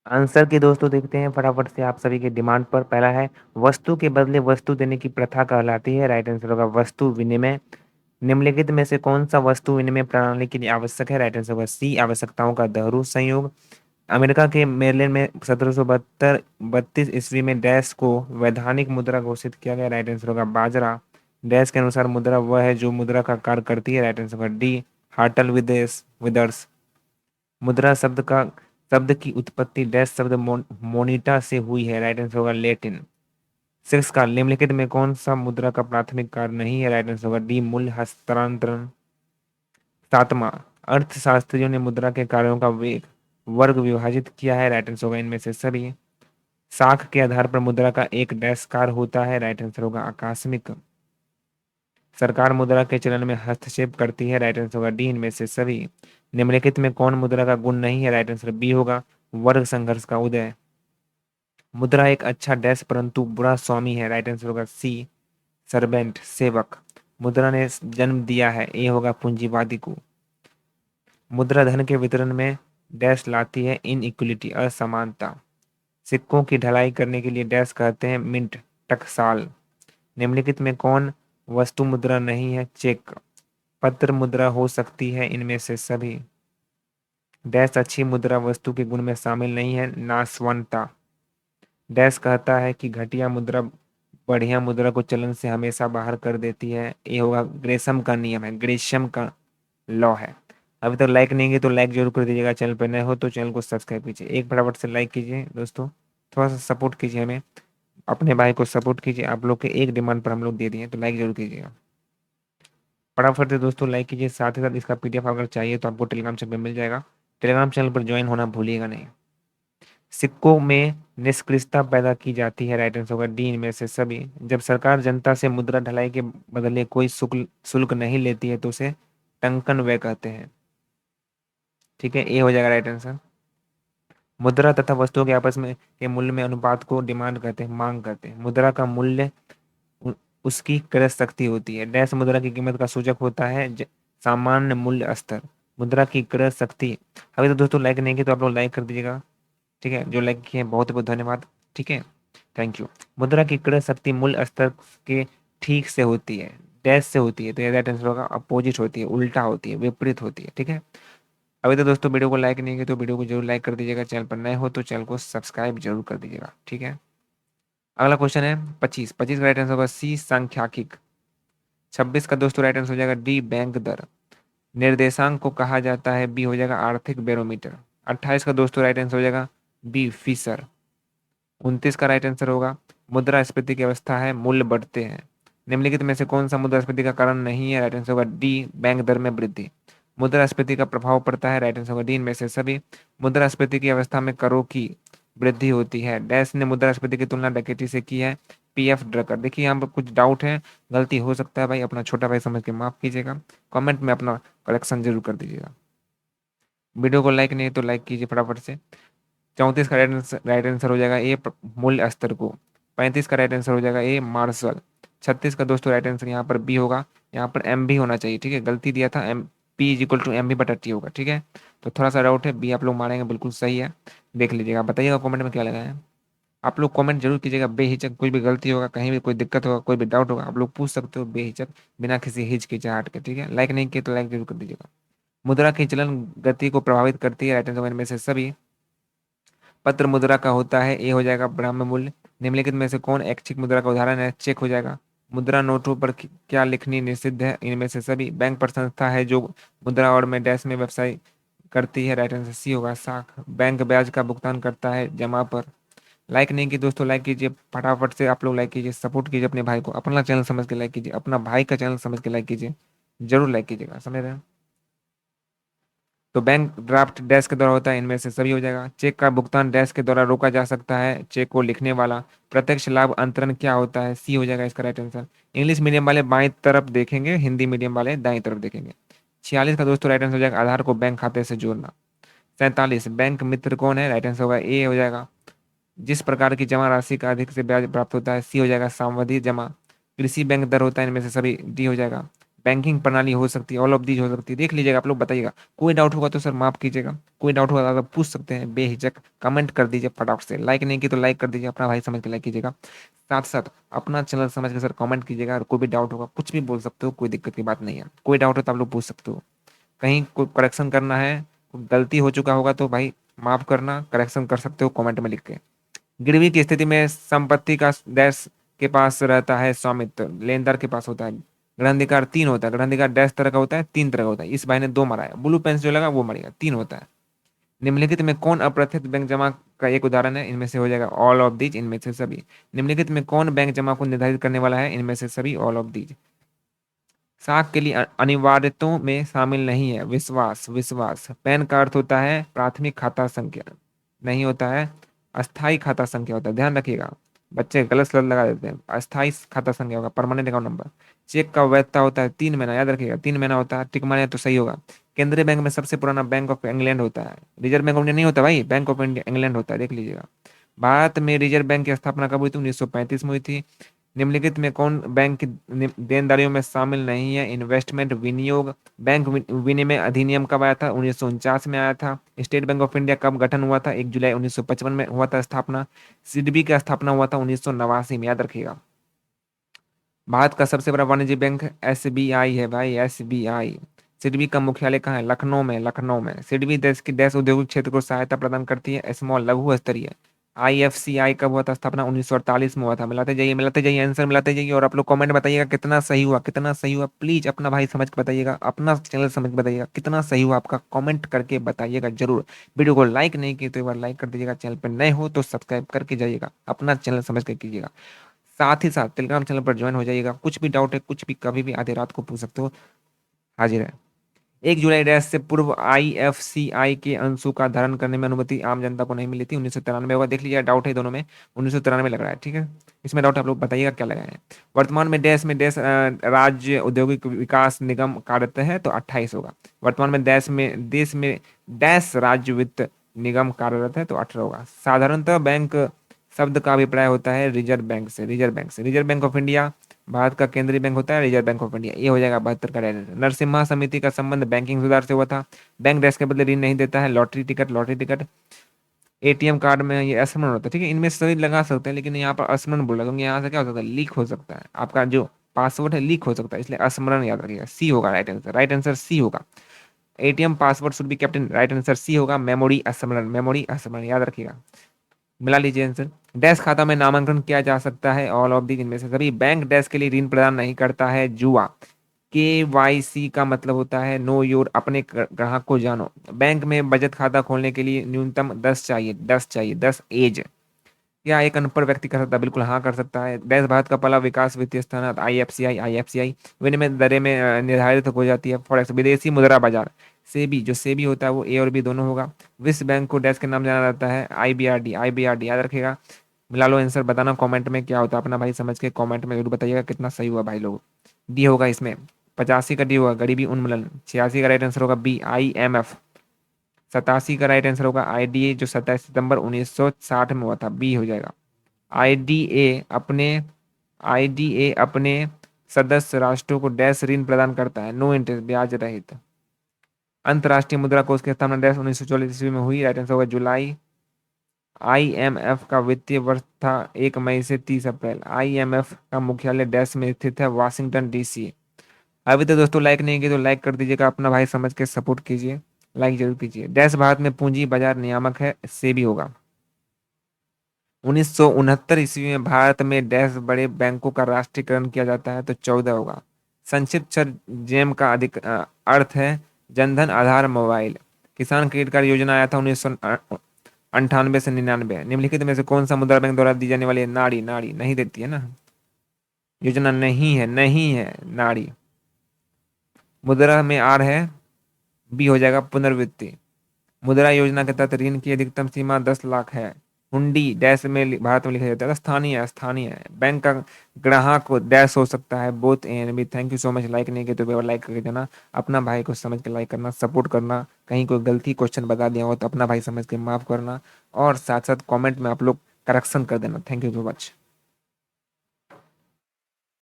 Answer की दोस्तों देखते हैं फटाफट से आप सभी के डिमांड पर। पहला है वस्तु के बदले वस्तु देने की प्रथा कहलाती है। राइट आंसर होगा वस्तु विनिमय। निम्नलिखित में से कौन सा वस्तु विनिमय प्रणाली के लिए आवश्यक है? राइट आंसर होगा सी आवश्यकताओं का दोहरा संयोग। अमेरिका के मेरलैंड में 1732 ईस्वी में डैश को वैधानिक मुद्रा घोषित किया गया। राइट आंसर होगा बाजरा। डैश के अनुसार मुद्रा वह है जो मुद्रा का कार्य करती है। राइट आंसर होगा डी हार्टल विदर्स। मुद्रा शब्द की उत्पत्ति डैश शब्द मोनिटा से हुई है। राइट आंसर होगा लेटिन। सिक्स का निम्नलिखित में कौन सा मुद्रा का प्राथमिक कार्य नहीं है? राइट आंसर होगा डी मूल्य हस्तांतरण। सातवां, अर्थशास्त्रियों ने मुद्रा के कार्यों का वर्ग विभाजित किया है। राइट आंसर होगा इनमें से सभी। साख के आधार पर मुद्रा का एक डैश कार्य होता है। राइट आंसर होगा आकस्मिक। सरकार मुद्रा के चलन में हस्तक्षेप करती है। राइट आंसर होगा डी इनमें से सभी। निम्नलिखित में कौन मुद्रा का गुण नहीं है? राइट आंसर बी होगा वर्ग संघर्ष का उदय। मुद्रा एक अच्छा डैश परंतु बुरा स्वामी है। राइट आंसर होगा सी सर्वेंट सेवक। मुद्रा ने जन्म दिया है, ए होगा पूंजीवादी को। मुद्रा धन के वितरण में डैश लाती है इनइक्वलिटी असमानता। सिक्कों की ढलाई करने के लिए डैश कहते हैं मिंट टकसाल। निम्नलिखित में कौन वस्तु मुद्रा नहीं है? चेक। पत्र मुद्रा हो सकती है इनमें से सभी। डैश अच्छी मुद्रा वस्तु के गुण में शामिल नहीं है नासवंता। डैश कहता है कि घटिया मुद्रा बढ़िया मुद्रा को चलन से हमेशा बाहर कर देती है। ये होगा ग्रेशम का नियम है, ग्रेशम का लॉ है। अभी तक लाइक नहीं किए तो लाइक जरूर कर दीजिएगा। चैनल पर नए हो तो चैनल को सब्सक्राइब कीजिए। एक फटाफट से लाइक कीजिए दोस्तों, थोड़ा सा सपोर्ट कीजिए हमें, अपने भाई को सपोर्ट कीजिए। आप लोग के एक डिमांड पर हम लोग दे दिए तो लाइक जरूर कीजिएगा। फटाफट से दोस्तों लाइक कीजिए। साथ ही साथ इसका पीडीएफ अगर चाहिए तो आपको टेलीग्राम चैनल पर मिल जाएगा। टेलीग्राम चैनल पर ज्वाइन होना भूलिएगा नहीं। सिक्कों में निष्क्रियता पैदा की जाती है। राइट आंसर होगा डी इनमें से सभी। जब सरकार जनता से मुद्रा ढलाई के बदले कोई शुल्क नहीं लेती है तो उसे टंकन व्यय कहते हैं। ठीक है, ए हो जाएगा राइट आंसर। मुद्रा तथा वस्तुओं के आपस में के मूल्य में अनुपात को डिमांड कहते हैं, मांग कहते हैं। मुद्रा का मूल्य उ- उसकी क्रय शक्ति होती है। डैश मुद्रा की कीमत का सूचक होता है सामान्य मूल्य स्तर। मुद्रा की क्रय शक्ति। अभी तो दोस्तों लाइक नहीं किए तो आप लोग लाइक कर दीजिएगा। ठीक है, जो लाइक किए हैं बहुत बहुत धन्यवाद। ठीक है, थैंक यू। मुद्रा की क्रय शक्ति मूल्य स्तर के ठीक से होती है, डैश से होती है, तो ये राइट आंसर होगा अपोजिट होती है, उल्टा होती है, विपरीत होती है। ठीक है, अभी तो दोस्तों वीडियो को लाइक नहीं किया तो वीडियो को जरूर लाइक कर दीजिएगा। चैनल पर नए हो तो चैनल को सब्सक्राइब जरूर कर दीजिएगा। ठीक है, अगला क्वेश्चन है 25। 25 का राइट आंसर होगा सी सांख्यिकी। 26 का दोस्तों राइट आंसर हो जाएगा डी बैंक दर। निर्देशांक को कहा जाता है, बी हो जाएगा आर्थिक बैरोमीटर। 28 का दोस्तों राइट आंसर हो जाएगा बी फीसर। 29 का राइट आंसर होगा मुद्रास्फीति की अवस्था है, मूल्य बढ़ते हैं। निम्नलिखित में से कौन सा मुद्रास्फीति का कारण नहीं है? राइट आंसर होगा डी बैंक दर में वृद्धि। मुद्रास्फीति का प्रभाव पड़ता है। राइट आंसर होगा डी इनमें से सभी। मुद्रास्फीति की अवस्था में करों की वृद्धि होती है। डैश ने मुद्रास्फीति की तुलना डकैती से की है, पीएफ ड्रकर। देखिए यहाँ पर कुछ डाउट है, गलती हो सकता है भाई, अपना छोटा भाई समझ के माफ कीजिएगा। कमेंट में अपना करेक्शन जरूर कर दीजिएगा। वीडियो को लाइक नहीं तो लाइक कीजिए फटाफट से। 34 का राइट आंसर हो जाएगा ए मूल्य स्तर को। 35 का राइट आंसर हो जाएगा ए मार्शल। 36 का दोस्तों राइट आंसर यहाँ पर बी होगा। यहाँ पर एम भी होना चाहिए। ठीक है, गलती दिया था, M P is equal to M B बटा टी होगा। ठीक है, तो थोड़ा सा डाउट है, बी आप लोग मारेंगे बिल्कुल सही है। देख लीजिएगा, बताइएगा कमेंट में क्या लगा है। आप लोग कमेंट जरूर कीजिएगा बेहिचक। कोई भी गलती होगा, कहीं भी कोई दिक्कत होगा, कोई भी डाउट होगा, आप लोग पूछ सकते हो बेहिचक, बिना किसी हिचकिचाहट के। ठीक है, लाइक नहीं किए तो लाइक जरूर कर दीजिएगा। मुद्रा की चलन गति को प्रभावित करती है। राइट आंसर में से सभी। पत्र मुद्रा का होता है, ए हो जाएगा ब्राह्म मूल्य। निम्नलिखित में से कौन ऐच्छिक मुद्रा का उदाहरण है? चेक हो जाएगा। मुद्रा नोटों पर क्या लिखनी निषिद्ध है? इनमें से सभी। बैंक पर संस्था है जो मुद्रा और में डैश में व्यवसाय करती है। राइट आंसर सी होगा साख। बैंक ब्याज का भुगतान करता है जमा पर। लाइक नहीं की दोस्तों लाइक कीजिए फटाफट से। आप लोग लाइक कीजिए, सपोर्ट कीजिए अपने भाई को। अपना चैनल समझ के लाइक कीजिए, अपना भाई का चैनल समझ के लाइक कीजिए, जरूर लाइक कीजिएगा। समझ रहे हैं? तो बैंक ड्राफ्ट डैश के द्वारा होता है, इनमें से सभी हो जाएगा। चेक का भुगतान डैश के द्वारा रोका जा सकता है, चेक को लिखने वाला। प्रत्यक्ष लाभ अंतरण क्या होता है? सी हो जाएगा इसका राइट आंसर। इंग्लिश मीडियम वाले बाईं तरफ देखेंगे, हिंदी मीडियम वाले दाईं तरफ देखेंगे। 46 का दोस्तों राइट आंसर हो जाएगा आधार को बैंक खाते से जोड़ना। 47 बैंक मित्र कौन है? राइट आंसर होगा ए हो जाएगा जिस प्रकार की जमा राशि का अधिक से ब्याज प्राप्त होता है। सी हो जाएगा सावधि जमा। कृषि बैंक दर होता है, इनमें से सभी। डी हो जाएगा बैंकिंग प्रणाली हो सकती है, ऑल ऑफ दीज हो सकती है। देख लीजिएगा, आप लोग बताइएगा। कोई डाउट होगा तो सर माफ कीजिएगा, कोई डाउट होगा तो आप पूछ सकते हैं, बेहिचक कमेंट कर दीजिए फटाक से। लाइक नहीं की तो लाइक कर दीजिए, अपना भाई समझ के लाइक कीजिएगा। साथ साथ अपना चैनल समझ के सर कमेंट कीजिएगा, और कोई भी डाउट होगा कुछ भी बोल सकते हो, कोई दिक्कत की बात नहीं है। कोई डाउट हो तो आप लोग पूछ सकते हो, कहीं कोई करेक्शन करना है, कोई गलती हो चुका होगा तो भाई माफ करना, करेक्शन कर सकते हो कमेंट में लिख के। गिरवी की स्थिति में संपत्ति का डैश के पास रहता है स्वामित्व, लेनदार के पास होता है। ग्रहणाधिकार 3 होता है, ग्रहणाधिकार डैश तरह का होता है, 3 तरह का होता है। इस भाई ने 2 मारा है, ब्लू पेन से जो लगा वो मरेगा, 3 होता है। निम्नलिखित में कौन अप्रत्यक्ष बैंक जमा का एक उदाहरण है? इनमें से हो जाएगा ऑल ऑफ दीज, इनमें से सभी। निम्नलिखित में कौन बैंक जमा को निर्धारित करने वाला है? इनमें से सभी, ऑल ऑफ दीज। साख के लिए अनिवार्यताओं में शामिल नहीं है विश्वास, विश्वास। पैन का अर्थ होता है प्राथमिक खाता संख्या, नहीं होता है अस्थाई खाता संख्या होता है, ध्यान रखिएगा। बच्चे गलत सलत लगा देते हैं, अस्थाई खाता संख्या होगा, परमानेंट अकाउंट नंबर। चेक का वैधता होता है 3 महीना, याद रखिएगा 3 महीना होता है, टिक मारे तो सही होगा। केंद्रीय बैंक में सबसे पुराना बैंक ऑफ इंग्लैंड होता है, रिजर्व बैंक ऑफ इंडिया नहीं होता भाई, बैंक ऑफ इंडिया इंग्लैंड होता है, देख लीजिएगा। भारत में रिजर्व बैंक की स्थापना कब हुई थी? 1935 में हुई थी। निम्नलिखित में कौन बैंक की देनदारियों में शामिल नहीं है? इन्वेस्टमेंट विनियोग। बैंक विनिमय अधिनियम कब आया था? 1949 में आया था। स्टेट बैंक ऑफ इंडिया कब गठन हुआ था? 1 जुलाई 1955 में हुआ था स्थापना। सिडबी का स्थापना हुआ था 1989 में, याद रखिएगा। भारत का सबसे बड़ा वाणिज्य बैंक एसबीआई है भाई, एसबीआई। सिडबी का मुख्यालय कहाँ है? लखनऊ में, लखनऊ में। सिडबी देश की देश औद्योगिक क्षेत्र को सहायता प्रदान करती है, स्मॉल लघु स्तरीय। आईएफसीआई कब हुआ था स्थापना? 1948 में हुआ था। मिलाते जाइए आंसर, मिलाते जाइए। और आप लोग कमेंट बताइएगा कितना सही हुआ, कितना सही हुआ। प्लीज अपना भाई समझ के बताइएगा, अपना चैनल समझ के बताइएगा कितना सही हुआ आपका, कमेंट करके बताइएगा जरूर। वीडियो को लाइक नहीं किए तो एक बार लाइक कर दीजिएगा, चैनल पर नए हो तो सब्सक्राइब करके जाइएगा, अपना चैनल समझ के कीजिएगा। साथ ही साथ टेलीग्राम चैनल पर ज्वाइन हो जाइएगा, कुछ भी डाउट है कुछ भी कभी भी आधे रात को पूछ सकते हो, हाजिर है। 1 जुलाई डैश से पूर्व आईएफसीआई के अंशों का धारण करने में अनुमति आम जनता को नहीं मिली थी, 1993 होगा। देख लीजिए डाउट है दोनों में, 1993 लग रहा है, ठीक है। इसमें डाउट आप लोग बताइएगा क्या लगा है। वर्तमान में देश राज्य औद्योगिक विकास निगम कार्यरत है, तो 28 होगा। वर्तमान में देश में डैश राज्य वित्त निगम कार्यरत है, तो 18 होगा। साधारणतः बैंक शब्द का अभिप्राय होता है रिजर्व बैंक से, रिजर्व बैंक से। Reserve bank of India Bharat का केंद्रीय बैंक होता है, रिजर्व बैंक ऑफ इंडिया, ये हो जाएगा 72 का डायरेक्ट। नरसिम्हा समिति का संबंध बैंकिंग सुधार से हुआ था। बैंक डैश के बदले ऋण नहीं देता है, lottery ticket, lottery ticket. ATM card में ये स्मरण होता है, ठीक है। इनमें सभी लगा सकते हैं, लेकिन यहाँ पर स्मरण बोला क्योंकि यहाँ से क्या हो सकता है, लीक हो सकता है, आपका जो पासवर्ड है लीक हो सकता है, इसलिए स्मरण याद रखिएगा। सी होगा right answer, right answer C होगा। ATM password should be kept in, right answer C होगा। मेमोरी स्मरण, मेमोरी स्मरण याद रखिएगा। मिला लीजिए आंसर। डैश खाता में नामांकन किया जा सकता है, ऑल ऑफ दी इनमें से सभी। बैंक डैश के लिए ऋण प्रदान नहीं करता है, जुआ। केवाईसी का मतलब होता है नो योर, अपने ग्राहक को जानो। बैंक में बचत खाता खोलने के लिए न्यूनतम 10 चाहिए, 10 चाहिए, 10 एज। क्या एक अनपढ़ व्यक्ति कर सकता है? बिल्कुल हाँ कर सकता है। देश भारत का पहला विकास वित्तीय संस्थान आईएफसीआई, आईएफसीआई विनिमय दरें में निर्धारित हो जाती है। फॉरेक्स विदेशी मुद्रा बाजार, सेबी, जो सेबी होता है वो ए और बी दोनों होगा। विश्व बैंक को डैश के नाम जाना जाता है, आईबीआरडी, आईबीआरडी याद रखेगा। मिला लो आंसर, बताना कमेंट में क्या होता है, अपना भाई समझ के कमेंट में जरूर बताइएगा कितना सही हुआ भाई लोग। डी होगा इसमें, 85 का डी होगा, गरीबी उन्मूलन। 86 का राइट आंसर होगा बी, आईएमएफ। 87 का राइट आंसर होगा आईडीए, जो 27 सितंबर 1960 में हुआ था, बी हो जाएगा। आईडीए अपने आईडीए अपने सदस्य राष्ट्रों को डैश ऋण प्रदान करता है, नो इंटरेस्ट, ब्याज रहित। अंतर्राष्ट्रीय मुद्रा कोष की स्थापना डैश 1944 ईस्वी में हुई, राइट आंसर होगा जुलाई। आईएमएफ का वित्तीय वर्ष था 1 मई से 30 अप्रैल। आईएमएफ का मुख्यालय डैश में स्थित है, वाशिंगटन डीसी। अभी तो दोस्तों लाइक नहीं किए तो लाइक कर दीजिएगा, अपना भाई समझ के सपोर्ट कीजिए, लाइक जरूर कीजिए। डैश भारत में पूंजी बाजार नियामक है, से भी होगा। 1969 ईस्वी में भारत में डैश बड़े बैंकों का राष्ट्रीयकरण किया जाता है, तो 14 होगा। संक्षिप्त सर जेम का अधिक अर्थ है जनधन आधार मोबाइल। किसान क्रेडिट कार्ड योजना आया था 1998 से 99। निम्नलिखित में से कौन सा मुद्रा बैंक द्वारा दी जाने वाली है? नाड़ी, नाड़ी नहीं देती है ना, योजना नहीं है, नहीं है नाड़ी। मुद्रा में आर है, बी हो जाएगा पुनर्वित्ति। मुद्रा योजना के तहत ऋण की अधिकतम सीमा 10 लाख है। हुंडी डैश में भारत में लिखा जाता है, स्थानीय, स्थानीय है। बैंक का ग्राहक को डैश हो सकता है, both A and B. Thank you so much. Like नहीं किया तो लाइक करके देना, अपना भाई को समझ के लाइक करना, सपोर्ट करना। कहीं कोई गलती क्वेश्चन बता दिया हो तो अपना भाई समझ के माफ करना, और साथ साथ कमेंट में आप लोग करेक्शन कर देना। Thank you so much.